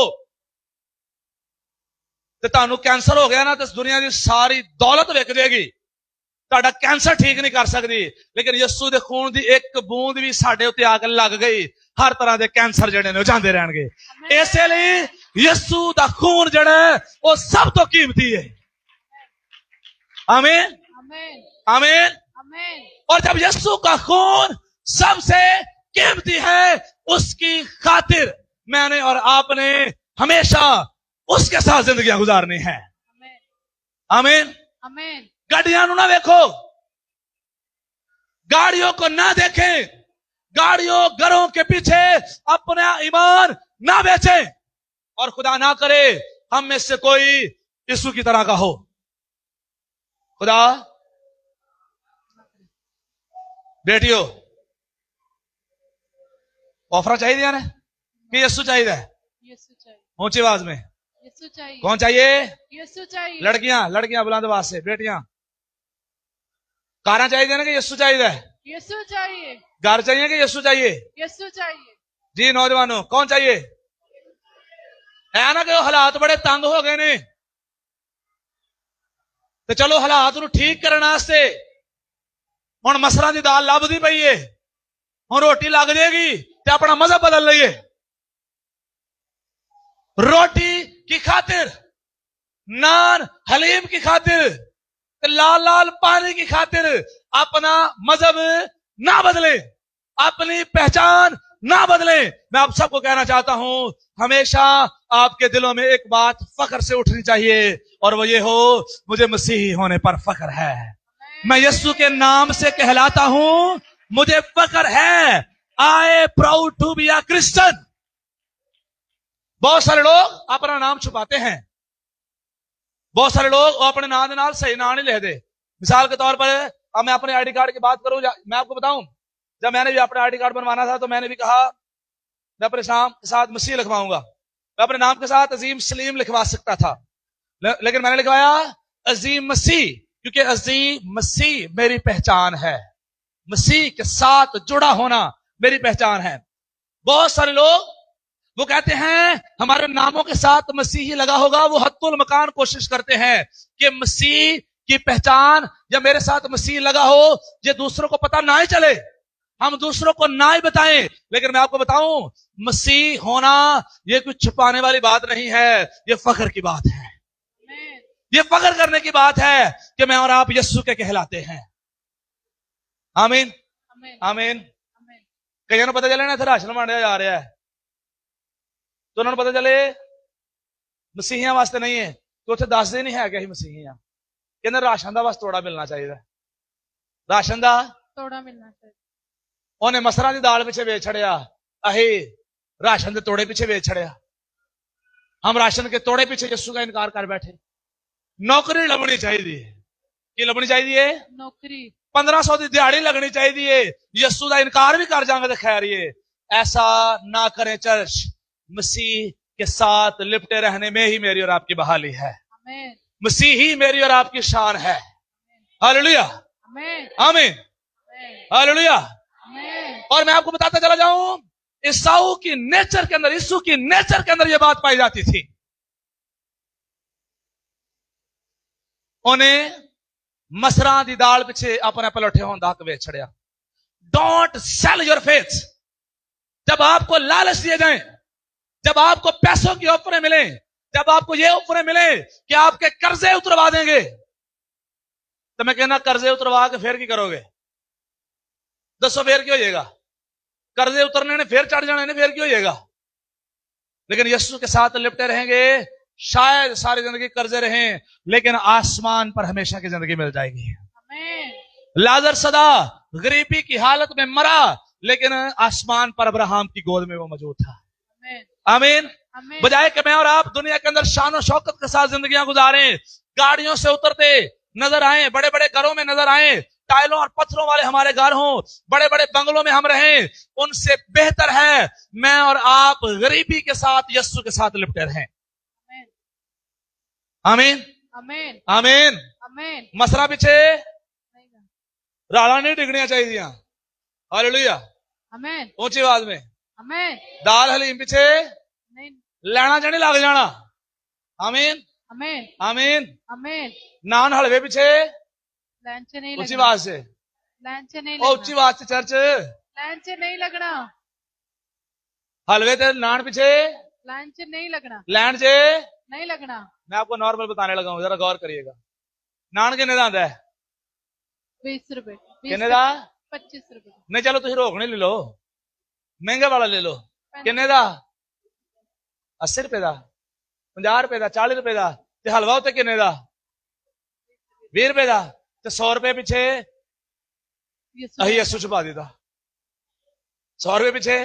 तो तुहानू कैंसर हो गया ना, तो दुनिया की सारी दौलत विक जाएगी, तुहाडा कैंसर ठीक नहीं कर सकती। लेकिन यीशु दे खून दी एक बूंद भी साडे उत्ते आके लग गई, हर तरह के कैंसर जड़े ने जांदे रहणगे। इसलिए यीशु दा खून जड़ा वो सब तो कीमती है। आमीन आमीन आमीन। और जब यीशु का खून सबसे कीमती है, उसकी खातिर मैंने और आपने हमेशा उसके साथ जिंदगियां गुजारनी है। आमीन आमीन। गाड़ियां ना देखो, गाड़ियों को ना देखें, गाड़ियों घरों के पीछे अपना ईमान ना बेचें, और खुदा ना करे हम में से कोई यीशु की तरह का हो। खुदा बेटियों ऑफर चाहिए ने कि यीशु चाहिए? यीशु चाहिए। ऊंची आवाज में यीशु चाहिए। कौन चाहिए? यीशु चाहिए। लड़कियां बुलंद आवाज से, बेटियां कारा चाहिए ना कि यीशु चाहिए? यीशु चाहिए। घर चाहिए कि यीशु चाहिए? यीशु चाहिए। जी नौजवानों कौन चाहिए? है ना कि हालात बड़े तंग हो गए ने, तो चलो हालात नूं ठीक करने वास्ते हुण मसरां दी दाल लभदी पई है, हुण रोटी लग जाएगी ते अपना मजहब बदल लईए। रोटी की खातिर, नान हलीम की खातिर, लाल लाल पानी की खातिर अपना मजहब ना बदले, अपनी पहचान ना बदलें। मैं आप सबको कहना चाहता हूं, हमेशा आपके दिलों में एक बात फख्र से उठनी चाहिए, और वो ये हो, मुझे मसीही होने पर फख्र है। मैं यीशु के नाम से कहलाता हूं, मुझे फख्र है। I proud to be a Christian. बहुत सारे लोग अपना नाम छुपाते हैं, बहुत सारे लोग अपने नाम के नाल सही नाम नहीं लिखते। मिसाल के तौर पर अब मैं अपने आईडी कार्ड की बात करूं, मैं आपको बताऊं, जब मैंने भी अपना आईडी कार्ड बनवाना था तो मैंने भी कहा मैं अपने नाम के साथ मसीह लिखवाऊंगा। मैं अपने नाम के साथ अजीम सलीम लिखवा सकता था, लेकिन मैंने लिखवाया अजीम मसीह, क्योंकि अजीम मसीह मेरी पहचान है। मसीह के साथ जुड़ा होना मेरी पहचान है। बहुत सारे लोग वो कहते हैं हमारे नामों के साथ मसीही लगा होगा, वो हत्तुल मकान कोशिश करते हैं कि मसीह की पहचान या मेरे साथ मसीह लगा हो, ये दूसरों को पता ना ही चले, हम दूसरों को ना ही बताएं। लेकिन मैं आपको बताऊं, मसीह होना ये कुछ छुपाने वाली बात नहीं है, ये फख्र की बात है। ये फख्र करने की बात है कि मैं और आप यीशु के कहलाते हैं। आमीन आमीन। कईयों को पता चले ना इधर राशन मांडा जा रहा है, तो उन्होंने पता चले मसीहियां वास्ते नहीं है, तो उत्थे दस दिन ही है कि मसीहियां कहते राशन का बस तोड़ा मिलना चाहिए, राशन का तोड़ा मिलना चाहिए। उन्हें मसरा की दाल पिछे बेच छड़िया, अही राशन के तोड़े पीछे बेच छड़िया। हम राशन के तोड़े पीछे यीशु का इनकार कर बैठे। नौकरी लभनी चाहिए, की लभनी चाहिए? नौकरी। 1500 की दिहाड़ी लगनी चाहिए, यीशु का इनकार भी कर जाएंगे तो खैर। ये ऐसा ना करें चर्च, मसीह के साथ लिपटे रहने में ही मेरी और आपकी बहाली है। मसीह ही मेरी और आपकी शान है। हालेलुया आमीन हालेलुया। और मैं आपको बताता चला जाऊं, ईसाऊ की नेचर के अंदर, यीशु की नेचर के अंदर यह बात पाई जाती थी। उन्हें मसरा दी दाल पिछे अपने पलौठे होने दा हक वेच छड़िया। Don't sell your faith. जब आपको लालच दिए जाएं, जब आपको पैसों की ऑफरें मिले, जब आपको ये ऑफरें मिले कि आपके कर्जे उतरवा देंगे, तो मैं कहना कर्जे उतरवा के फिर की करोगे? दसो फिर क्यों होएगा? कर्जे उतरने ने फिर चढ़ जाने ने फिर क्यों होएगा? लेकिन यीशु के साथ लिपटे रहेंगे, शायद सारी जिंदगी कर्जे रहें, लेकिन आसमान पर हमेशा की जिंदगी मिल जाएगी। लाजर सदा गरीबी की हालत में मरा, लेकिन आसमान पर अब्राहम की गोद में वो मौजूद था। आमीन। बजाय कि मैं और आप दुनिया के अंदर शान और शौकत के साथ जिंदगियां गुजारें, गाड़ियों से उतरते नजर आए, बड़े बड़े घरों में नजर आए, टाइलों और पत्थरों वाले हमारे घर हों, बड़े बड़े बंगलों में हम रहें, उनसे बेहतर है मैं और आप गरीबी के साथ यीशु के साथ लिपटे रहें। आमीन आमीन आमीन आमीन। मसरा पीछे राड़ा नहीं डिगनिया चाहिए। हालेलुया आमीन। ऊंची आवाज में आमीन। दाल हलीम पीछे लेना जानी लग जाना। आमीन आमीन आमीन आमीन। नान हलवे पीछे ऊंची आवाज से, ऊंची आवाज से चर्च, लाइन से नहीं लगना। हलवे ते नान पीछे लाइन से नहीं लगना, लैंड से नहीं लगना। मैं आपको नॉर्मल बताने लगा हूं, जरा गौर करिएगा। नान किन्ने दा आंदा है? 20 रुपए। किन्ने दा? 25 रुपए। नहीं चलो तुम रोक नहीं ले लो, महंगे वाला ले लो। किन्ने दा? 80 रुपए का, 50 रुपए का, 40 रुपए का। ते हलवा उत्ते किन्ने दा? 20 रुपए का। ते 100 रुपए पीछे अही यीशु छुपा दिता। 100 रुपए पीछे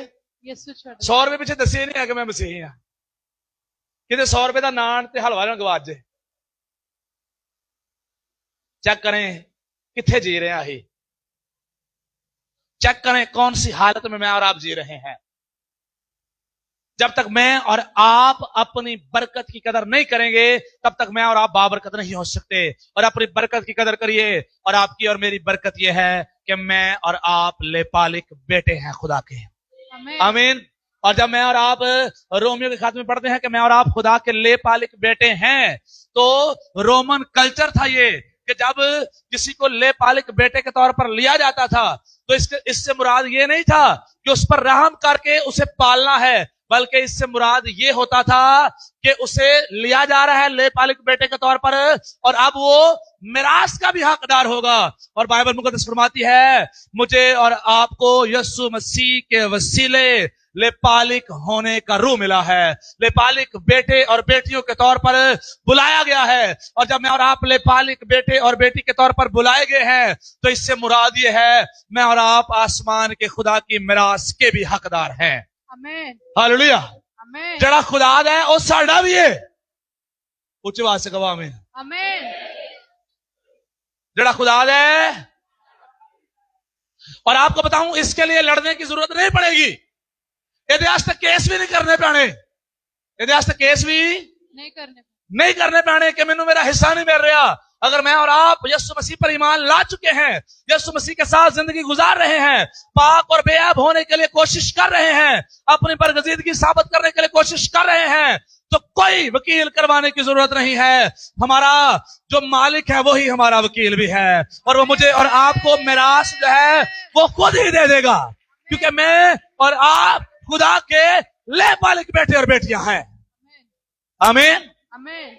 100 रुपए पीछे दसी नहीं है कि मैं मसीही हाँ। कितने 100 रुपए का नान ते हलवा ना गवाच जे। चेक करें किथे जी रहे हैं, चेक करें कौन सी हालत में मैं और आप जी रहे हैं। जब तक मैं और आप अपनी बरकत की कदर नहीं करेंगे, तब तक मैं और आप बाबरकत नहीं हो सकते। और अपनी बरकत की कदर करिए, और आपकी और मेरी बरकत यह है कि मैं और आप लेपालिक बेटे हैं खुदा के। आमीन। और जब मैं और आप रोमियो के खाते में पढ़ते हैं कि मैं और आप खुदा के लेपालिक बेटे हैं, तो रोमन कल्चर था ये कि जब किसी को लेपालिक बेटे के तौर पर लिया जाता था, तो इससे मुराद ये नहीं था कि उस पर रहम करके उसे पालना है, بلکہ اس سے مراد یہ ہوتا تھا کہ اسے لیا جا رہا ہے لے پالک بیٹے کے طور پر، اور اب وہ میراث کا بھی حقدار ہوگا. اور بائبل مقدس فرماتی ہے مجھے اور آپ کو یسوع مسیح کے وسیلے لے پالک ہونے کا روح ملا ہے. لے پالک بیٹے اور بیٹیوں کے طور پر بلایا گیا ہے، اور جب میں اور آپ لے پالک بیٹے اور بیٹی کے طور پر بلائے گئے ہیں تو اس سے مراد یہ ہے میں اور آپ آسمان کے خدا کی میراث کے بھی حقدار ہیں. آمین ہاللویا. آمین جڑا خدا ہے وہ ساڈا بھی ہے. اونچی آواز سے کہو آمین. آمین جڑا خدا ہے. اور آپ کو بتاؤں اس کے لیے لڑنے کی ضرورت نہیں پڑے گی. یہ کیس بھی نہیں کرنے پینے. یہ کیس بھی نہیں کرنے پینے کہ مینوں میرا حصہ نہیں مل رہا. اگر میں اور آپ یسوع مسیح پر ایمان لا چکے ہیں، یسوع مسیح کے ساتھ زندگی گزار رہے ہیں، پاک اور بے عیب ہونے کے لیے کوشش کر رہے ہیں، اپنی برگزیدگی ثابت کرنے کے لیے کوشش کر رہے ہیں، تو کوئی وکیل کروانے کی ضرورت نہیں ہے. ہمارا جو مالک ہے وہی ہمارا وکیل بھی ہے، اور وہ مجھے اور آپ کو میراث جو ہے وہ خود ہی دے دے گا، کیونکہ میں اور آپ خدا کے لے پالک بیٹے اور بیٹیاں ہیں. آمین. آمین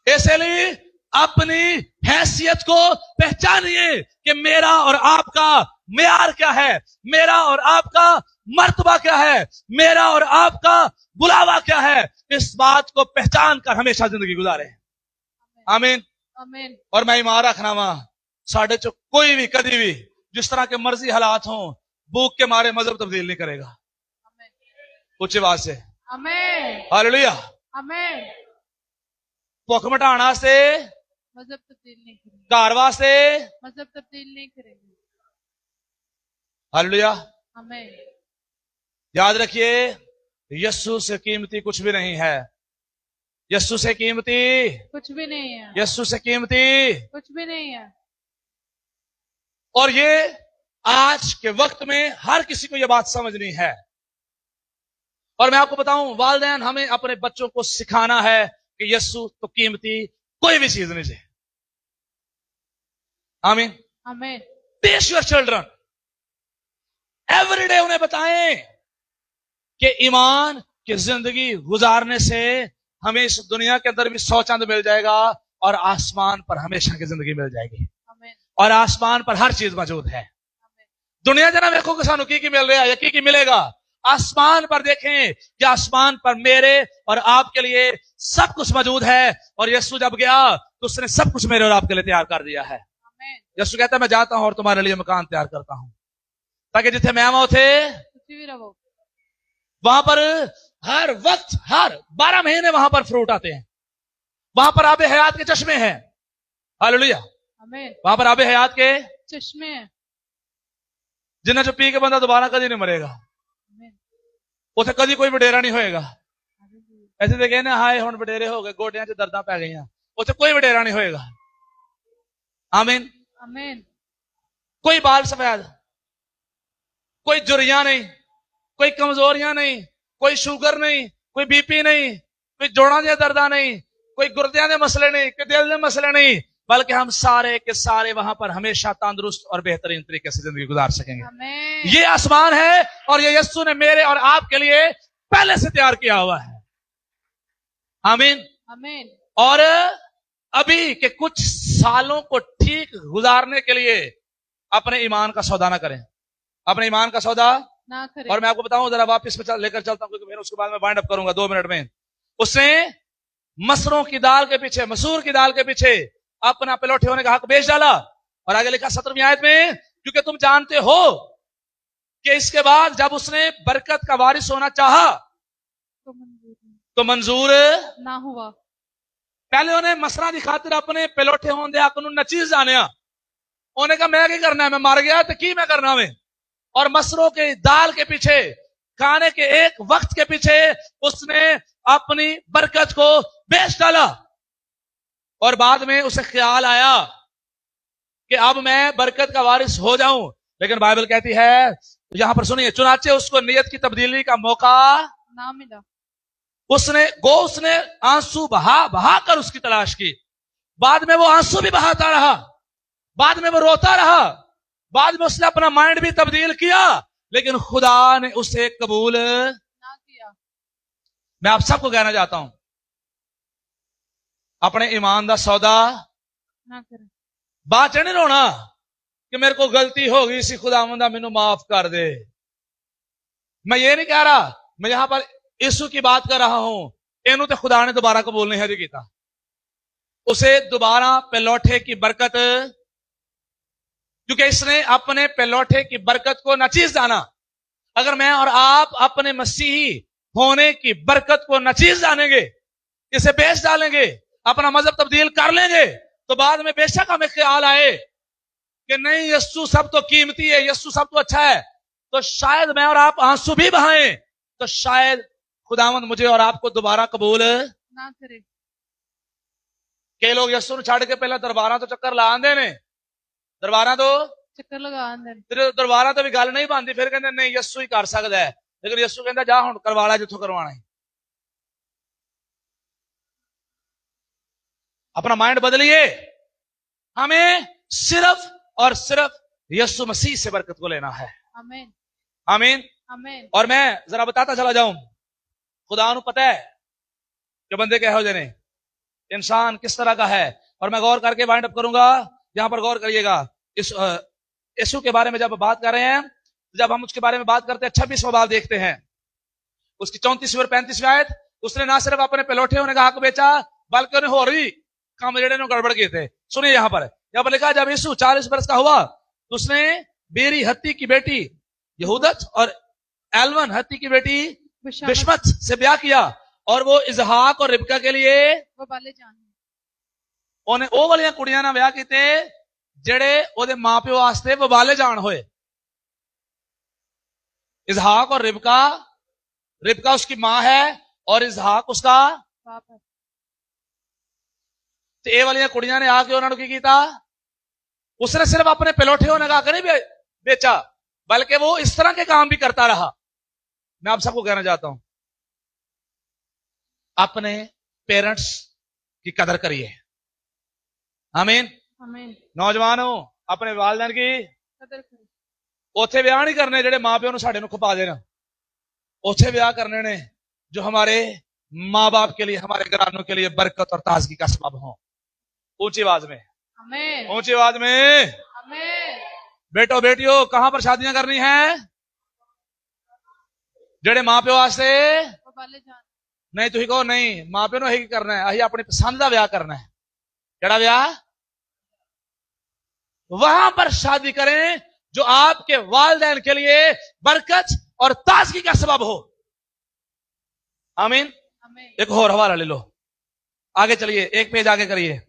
اس لیے اپنی حیثیت کو پہچانیے کہ میرا اور آپ کا معیار کیا ہے، میرا اور آپ کا مرتبہ کیا ہے، میرا اور آپ کا بلاوا کیا ہے. اس بات کو پہچان کر ہمیشہ زندگی گزارے. آمین. آمین اور میں ایمان رکھنا وا ساڈے چ کوئی بھی کدی بھی جس طرح کے مرضی حالات ہوں بھوک کے مارے مذہب تبدیل نہیں کرے گا. اونچی آواز سے آمین ہاللویا. آمین بھوک مٹانا سے مذہب تبدیل نہیں کریں گے. گھر واسطے مذہب تبدیل نہیں کریں گے. ہاللویا. آمین یاد رکھیے یسوع سے قیمتی کچھ بھی نہیں ہے. یسوع سے قیمتی کچھ بھی نہیں ہے. یسوع سے قیمتی. کچھ بھی نہیں ہے. اور یہ آج کے وقت میں ہر کسی کو یہ بات سمجھنی ہے. اور میں آپ کو بتاؤں والدین ہمیں اپنے بچوں کو سکھانا ہے کہ یسوع تو قیمتی کوئی بھی چیز نہیں ہے. آمین. آمین teach your children every day. انہیں بتائیں کہ ایمان کی زندگی گزارنے سے ہمیں اس دنیا کے اندر بھی 100 چاند مل جائے گا، اور آسمان پر ہمیشہ کی زندگی مل جائے گی. آمین اور آسمان پر ہر چیز موجود ہے. دنیا جنا دیکھو کہ سانو کی مل رہا ہے یا کی ملے گا. آسمان پر دیکھیں کہ آسمان پر میرے اور آپ کے لیے سب کچھ موجود ہے. اور یسوع جب گیا تو اس نے سب کچھ میرے اور آپ کے لیے تیار کر دیا ہے. آمین یسوع کہتا ہے میں جاتا ہوں اور تمہارے لیے مکان تیار کرتا ہوں، تاکہ جتنے میں آؤں تھے تسی بھی رہو. وہاں پر ہر وقت ہر 12 مہینے وہاں پر فروٹ آتے ہیں. وہاں پر آب حیات کے چشمے ہیں. ہاللویا. آمین وہاں پر آب حیات کے چشمے ہیں. جنہیں جو پی کے بندہ دوبارہ کبھی نہیں مرے گا. آمین اتنے کدی کوئی وڈیرا نہیں ہوئے گا. ایسے تو کہنے ہائے ہن وڈیرے ہو گئے گوڈیاں چ درداں پی گئی. اتنے کوئی وڈیرا نہیں ہوئے گا. آمین. آمین کوئی بال سفید، کوئی جریاں نہیں، کوئی کمزوریاں نہیں، کوئی شوگر نہیں، کوئی بی پی نہیں، کوئی جوڑاں دے درداں نہیں، کوئی گردیاں دے مسئلے نہیں، کوئی دل دے مسئلے نہیں، بلکہ ہم سارے کے سارے وہاں پر ہمیشہ تندرست اور بہترین طریقے سے زندگی گزار سکیں گے. آمین یہ آسمان ہے اور یہ یسوع نے میرے اور آپ کے لیے پہلے سے تیار کیا ہوا ہے. آمین. آمین اور ابھی کے کچھ سالوں کو ٹھیک گزارنے کے لیے اپنے ایمان کا سودا نہ کریں. اپنے ایمان کا سودا. نہ کریں. اور میں آپ کو بتاؤں ذرا واپس لے کر چلتا ہوں کیونکہ میں اس کے بعد میں وائنڈ اپ کروں گا 2 منٹ میں. اس نے مسروں کی دال کے پیچھے، مسور کی دال کے پیچھے اپنا پلوٹے ہونے کا حق بیچ ڈالا. اور آگے لکھا 17ویں آیت میں کیونکہ تم جانتے ہو کہ اس کے بعد جب اس نے برکت کا وارث ہونا چاہا تو منظور نہ ہوا. پہلے انہیں مسرا دی خاطر اپنے پلوٹے ہون دے حق نو نچیز جانیا. انہیں کہا میں کی کرنا ہے، میں مر گیا تو کی میں کرنا میں. اور مسروں کے دال کے پیچھے، کھانے کے ایک وقت کے پیچھے اس نے اپنی برکت کو بیچ ڈالا. اور بعد میں اسے خیال آیا کہ اب میں برکت کا وارث ہو جاؤں. لیکن بائبل کہتی ہے یہاں پر سنیے، چنانچہ اس کو نیت کی تبدیلی کا موقع نہ ملا. اس نے آنسو بہا کر اس کی تلاش کی. بعد میں وہ آنسو بھی بہاتا رہا، بعد میں وہ روتا رہا، بعد میں اس نے اپنا مائنڈ بھی تبدیل کیا، لیکن خدا نے اسے قبول نہ मैं आप सबको कहना चाहता हूं, अपने ईमान दा सौदा ना करें। बाद च नहीं रोना कि मेरे को गलती हो गई सी, खुदावंदा मैनू माफ कर दे। मैं ये नहीं कह रहा, मैं यहां पर यीशु की बात कर रहा हूं। इनू तो खुदा ने दोबारा कबूल नहीं हजी किया, उसे दोबारा पेलौठे की बरकत, क्योंकि इसने अपने पेलौठे की बरकत को नाचीज जाना। अगर मैं और आप अपने मसीही होने की बरकत को नाचीज जानेंगे, इसे बेच डालेंगे, अपना मजहब तब्दील कर लेंगे, तो बाद में बेशक हमें ख्याल आए कि नहीं यस्सु सब तो कीमती है, यस्सु सब तो अच्छा है, तो शायद मैं और आप आंसू भी बहाएं, तो शायद खुदावंद मुझे और आपको दोबारा कबूल ना करे। कई लोग यस्सु छड़ के पहले दरबारा तो चक्कर ला आंदे ने, दरबारा तो चक्कर लगा अंदर। फिर दरबारा तो भी गल नहीं बनती, फिर कहते नहीं यस्सु ही कर सकता है, लेकिन यस्सु कहता जा हुण करवा ला जिथों करवाना है। अपना माइंड बदलिए, हमें सिर्फ और सिर्फ यस्सु मसीह से बरकत को लेना है। आमीन आमीन। आमीन। और मैं जरा बताता चला जाऊं, खुदा नू पता है कि बंदे के हो ने, इंसान किस तरह का है, और मैं गौर करके वाइंड अप करूंगा। यहां पर गौर करिएगा, इस यीशु के बारे में जब बात कर रहे हैं, जब हम उसके बारे में बात करते हैं 26वां बाब देखते हैं, उसकी 34वीं और 35वीं आयत, उसने ना सिर्फ अपने पेलोठे होने का हक बेचा, बल्कि उन्हें और भी काम जेड़े ने गड़बड़ किए थे। सुनिए यहां पर लिखा, जब यीशु 40 वर्ष का हुआ तो उसने बेरी हत्ती की बेटी यहूदत और एलवन हत्ती की बेटी बिशमत से ब्याह किया, और वो इजहाक और रिबका के लिए वो बाले जान उन्हें वो वाली कुड़ियां ना ब्याह किते जेड़े ओदे मां प्यो वास्ते वबाले जान होए। इजहाक और रिबका, रिबका उसकी मां है और इजहाक उसका बाप है। तो ये वाली कुड़ियां ने आके उन्होंने की कीता, उसने सिर्फ अपने पेलोठे होने का नहीं बेचा, बल्कि वो इस तरह के काम भी करता रहा। मैं आप सबको कहना चाहता हूं, अपने पेरेंट्स की कदर करिए। आमीन। आमीन। नौजवानों, अपने वालिदैन की कदर करो। उथे ब्याह नहीं करने जेड़े मां प्यो नूं साडे नूं खपा देना, उथे ब्याह करने ने जो हमारे मां बाप के लिए, हमारे घरानों के लिए बरकत और ताजगी का सबब हो। ऊंची आवाज में, आमीन। ऊंची आवाज में। आमीन। बेटो बेटियों, कहां पर शादियां करनी है? जेड़े मां प्यो वास्ते वो बाले जान नहीं, तुम कहो नहीं मां प्यो यही करना है, अही अपनी पसंद का ब्याह करना है। केड़ा ब्याह? वहां पर शादी करें जो आपके वालिदैन के लिए बरकत और ताजगी का सबब हो। आमीन। आमीन। एक और हवाला ले लो, आगे चलिए, एक पेज आगे करिए,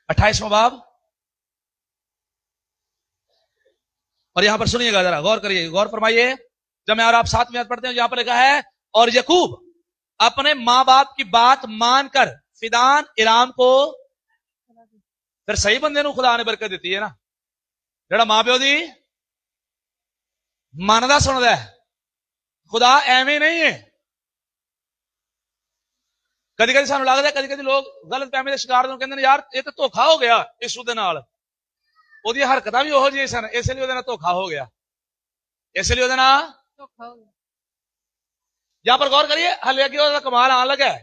28वां बाब, और यहां पर सुनिएगा, जरा गौर करिए, गौर फरमाइए। जब मैं और आप 7वीं आयत पढ़ते हैं, यहां पर लिखा है, और यकूब अपने मां बाप की बात मानकर फिदान इराम को, फिर सही बंदे नूं खुदा ने बरकत दी है ना, जेड़ा मां प्यो दी मनदा सुनदा है। खुदा एवें नहीं है। कदी कदी सानू लगदा, कदी कदी लोग गलत फहमी के शिकार होंदे, कहंदे ने यार ये तो धोखा हो गया यीशु दे नाल, ओदी हरकतां भी ओहो जिहियां सन, इसलिए ओदे नाल धोखा हो गया, इसलिए ओदे नाल धोखा हो गया। यहां पर गौर करिए, हले अगे ओदा कमाल आने लगा है।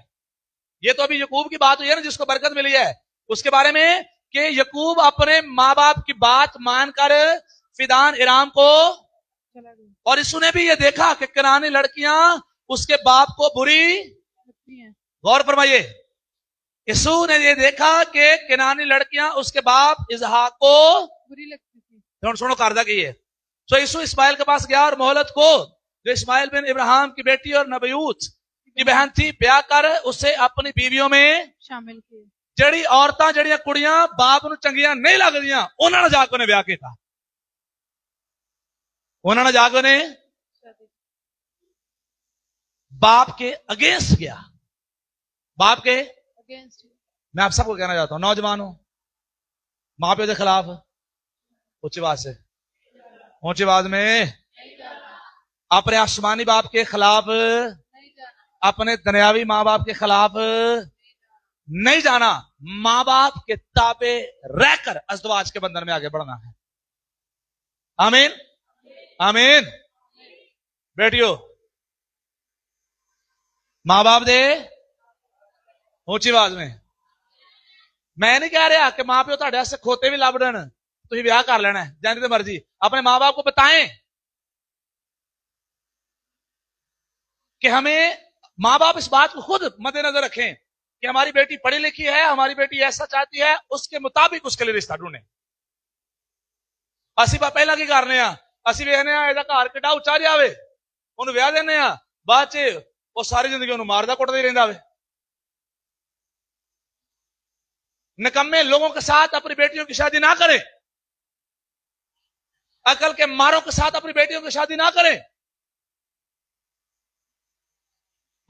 ये तो अभी यकूब की बात हुई है ना, जिसको बरकत मिली है, उसके बारे में कि यकूब अपने मां बाप की बात मानकर फिदान इराम को चला गया। और यीशु ने भी ये देखा कि कनानी लड़कियां उसके बाप को बुरी, लगती हैं। गौर फरमाइए, यीशु ने ये देखा कि कनानी लड़कियां उसके बाप इसहाक को बुरी लगती थी। तो सुनो करदा की है। तो यीशु इस्माइल के पास गया और मोहलत को, जो इस्माइल बिन इब्राहिम की बेटी और नबयूत की बहन थी, ब्याह कर उसे अपनी बीवियों में शामिल किए। जड़ी औरतां, जड़ियां कुड़ियां बाप नूं चंगियां नहीं लगदियां, उन्हां नाल जाके उन्हें ब्याह कीता, उन्हां नाल जाके उन्हें बाप के अगेंस्ट गया, बाप के अगेंस्ट। मैं आप सबको कहना चाहता हूं, नौजवानों, मां प्यो के खिलाफ ऊंची आवाज से, ऊंची आवाज में, अपने आसमानी बाप के खिलाफ, अपने दुनियावी मां बाप के खिलाफ नहीं जाना। मां बाप के ताबे रहकर अज़दवाज के बंधन में आगे बढ़ना है। आमीन। आमीन। बेटियों, मां बाप दे ऊंची आवाज में मैं नहीं कह रहा कि मां प्यो ਤੁਹਾਡੇ ਵਾਸਤੇ ਖੋਤੇ ਵੀ ਲੱਭ ਦੇਣ ਤੁਸੀਂ ਵਿਆਹ ਕਰ ਲੈਣਾ ਹੈ ਜਾਂ ਜਿੱਥੇ मर्जी अपने मां बाप को बताएं कि हमें मां बाप इस बात को खुद मद्देनजर रखें कि हमारी बेटी पढ़ी लिखी है, हमारी बेटी ऐसा चाहती है, उसके मुताबिक उसके लिए रिश्ता ढूंढे। ਅਸੀਂ ਪਹਿਲਾਂ ਕੀ ਕਰਨੇ ਆ, ਅਸੀਂ ਵੇਖਨੇ ਆ ਇਹਦਾ ਘਰ ਕਿੱਡਾ ਉੱਚਾ ਜਾਵੇ, ਉਹਨੂੰ ਵਿਆਹ ਦਿੰਨੇ ਆ, ਬਾਅਦ ਚ ਉਹ ਸਾਰੀ ਜ਼ਿੰਦਗੀ ਉਹਨੂੰ ਮਾਰਦਾ ਕੁੱਟਦਾ ਹੀ ਰਹਿੰਦਾ ਵੇ। निकम्मे लोगों के साथ अपनी बेटियों की शादी ना करें, अकल के मारों के साथ अपनी बेटियों की शादी ना करें।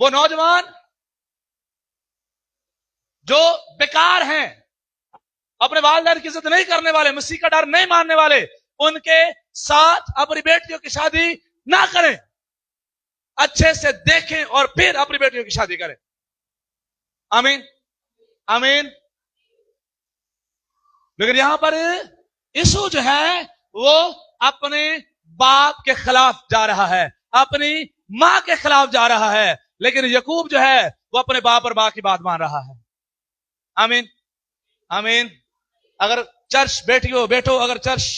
वो नौजवान जो बेकार हैं, अपने वालिदैन की इज्जत नहीं करने वाले, मसीह का डर नहीं मानने वाले, उनके साथ अपनी बेटियों की शादी ना करें। अच्छे से देखें और फिर अपनी बेटियों की शादी करें। आमीन आमीन। लेकिन यहां पर यीशु जो है वो अपने बाप के खिलाफ जा रहा है, अपनी मां के खिलाफ जा रहा है, लेकिन यकूब जो है वो अपने बाप और मां की बात मान रहा है। आमीन आमीन। अगर चर्च बैठो, अगर चर्च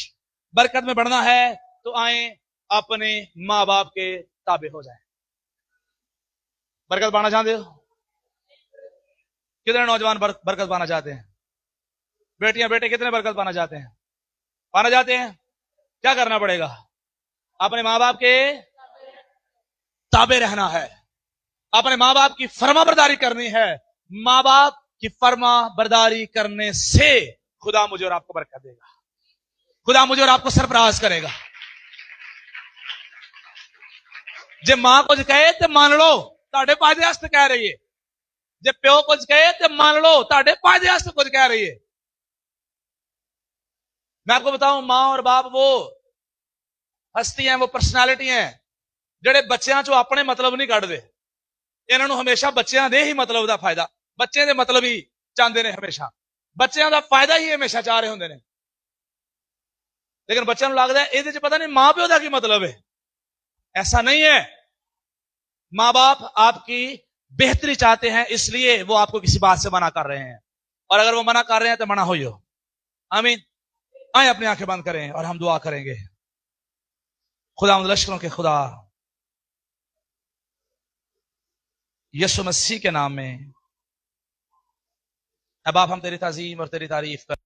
बरकत में बढ़ना है तो आए अपने मां बाप के ताबे हो जाए। बरकत पाना चाहते हो? कितने नौजवान बरकत पाना चाहते हैं? बेटियां बेटे कितने बरकत पाना चाहते हैं? पाना चाहते हैं? क्या करना पड़ेगा? अपने मां बाप के ताबे रहना है, अपने मां बाप की फर्मा बरदारी करनी है। मां बाप की फर्मा बरदारी करने से खुदा मुझे और आपको बरकत देगा, खुदा मुझे और आपको सरफराज करेगा। जे मां कुछ कहे तो मान लो, ਤੁਹਾਡੇ फायदे वास्ते कह रही है। जे प्यो कुछ कहे तो मान लो, ਤੁਹਾਡੇ फायदे वास्ते कुछ कह रही है। मैं आपको बताऊं, मां और बाप वो हस्ती हैं, वो पर्सनैलिटी हैं ਜਿਹੜੇ ਬੱਚਿਆਂ ਚੋਂ ਆਪਣੇ ਮਤਲਬ ਨਹੀਂ ਕੱਢਦੇ। ਇਹਨਾਂ ਨੂੰ ਹਮੇਸ਼ਾ ਬੱਚਿਆਂ ਦੇ ਹੀ ਮਤਲਬ ਦਾ ਫਾਇਦਾ, ਬੱਚੇ ਦੇ ਮਤਲਬ ਹੀ ਚਾਹੁੰਦੇ ਨੇ, ਹਮੇਸ਼ਾ ਬੱਚਿਆਂ ਦਾ ਫਾਇਦਾ ਹੀ ਹਮੇਸ਼ਾ ਚਾਹ ਰਹੇ ਹੁੰਦੇ ਨੇ। लेकिन ਬੱਚਿਆਂ ਨੂੰ ਲੱਗਦਾ ਇਹਦੇ ਚ ਪਤਾ ਨਹੀਂ ਮਾਂ ਪਿਓ ਦਾ ਕੀ मतलब है। ऐसा नहीं है। मां बाप आपकी बेहतरी चाहते हैं, इसलिए वो आपको किसी बात से मना कर रहे हैं, और अगर वो मना कर रहे हैं तो मना होइयो। आमीन। आए अपनी आंखें बंद करें और हम दुआ करेंगे। खुदा लश्करों के खुदा यीशु मसीह के नाम में अब आप हम तेरी ताजीम और तेरी तारीफ कर